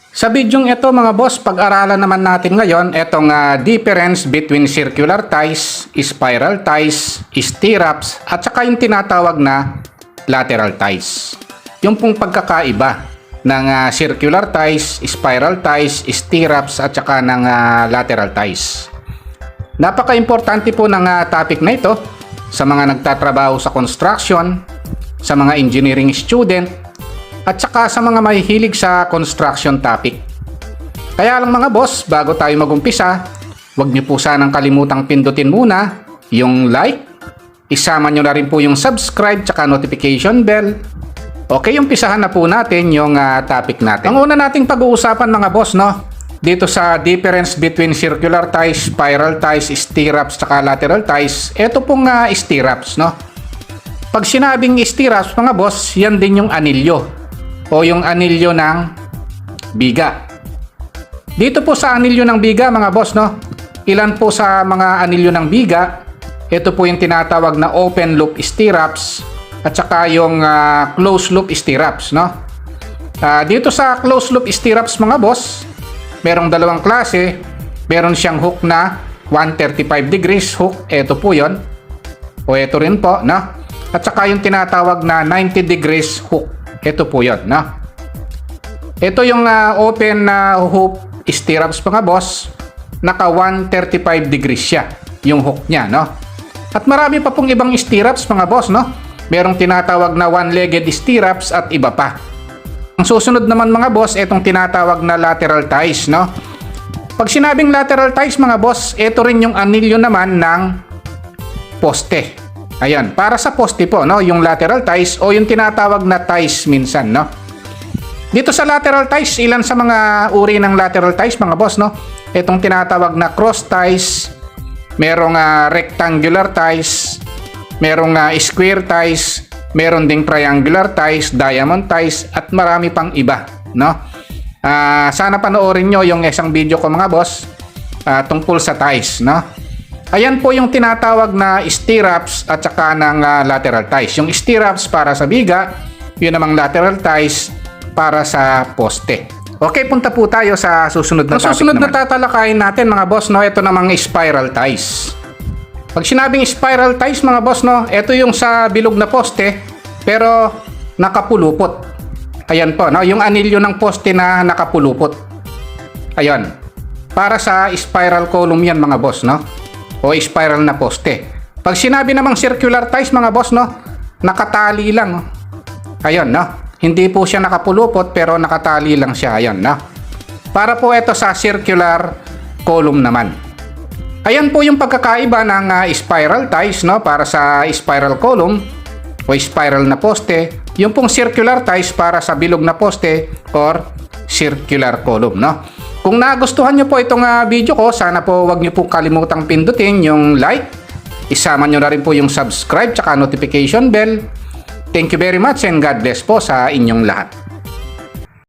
Sa bidyong ito mga boss, pag-aralan naman natin ngayon itong difference between circular ties, spiral ties, stirrups, at saka yung tinatawag na lateral ties. Yung pong pagkakaiba ng circular ties, spiral ties, stirrups, at saka ng lateral ties. Napaka-importante po ng topic na ito sa mga nagtatrabaho sa construction, sa mga engineering student, at saka sa mga mahihilig sa construction topic. Kaya lang mga boss, bago tayo magumpisa, huwag niyo po sanang kalimutang pindutin muna yung like, isama niyo na rin po yung subscribe tsaka notification bell. Okay, umpisahan na po natin yung topic natin. Ang una nating pag-uusapan mga boss, dito sa difference between circular ties, spiral ties, stirrups tsaka lateral ties, ito pong stirrups, Pag sinabing stirrups mga boss, yan din yung anilyo o yung anilyo ng biga. Dito po sa anilyo ng biga mga boss, ilan po sa mga anilyo ng biga, ito po yung tinatawag na open loop stirrups at saka yung closed loop stirrups, dito sa closed loop stirrups mga boss, merong dalawang klase. Meron siyang hook na 135 degrees hook, ito po yon, o ito rin po, at saka yung tinatawag na 90 degrees hook, ito po yun, Ito yung open hook stirrups mga boss, naka 135 degrees siya yung hook niya, At marami pa pong ibang stirrups mga boss, Merong tinatawag na one-legged stirrups at iba pa. Ang susunod naman mga boss, itong tinatawag na lateral ties, Pag sinabing lateral ties mga boss, ito rin yung anilyo naman ng poste. Ayan, para sa poste po, yung lateral ties o yung tinatawag na ties minsan, Dito sa lateral ties, ilan sa mga uri ng lateral ties mga boss, Itong tinatawag na cross ties, merong rectangular ties, merong square ties, meron ding triangular ties, diamond ties, at marami pang iba, Sana panoorin nyo yung isang video ko mga boss tungkol sa ties, Ayan po yung tinatawag na stirrups at saka ng lateral ties. Yung stirrups para sa biga, yun namang lateral ties para sa poste. Okay, punta po tayo sa susunod na topic. Susunod na tatalakayin natin mga boss, ito namang spiral ties. Pag sinabing spiral ties mga boss, ito yung sa bilog na poste pero nakapulupot. Ayan po, yung anilyo ng poste na nakapulupot. Ayan. Para sa spiral column yan mga boss, o spiral na poste. Pag sinabi namang circular ties mga boss, nakatali lang. Ayun, hindi po siya nakapulupot pero nakatali lang siya. Ayun, para po ito sa circular column naman. Ayan po yung pagkakaiba ng spiral ties, para sa spiral column o spiral na poste. Yung pong circular ties para sa bilog na poste or circular column, Kung nagustuhan nyo po itong video ko, sana po wag nyo po kalimutang pindutin yung like. Isama nyo na rin po yung subscribe tsaka notification bell. Thank you very much and God bless po sa inyong lahat.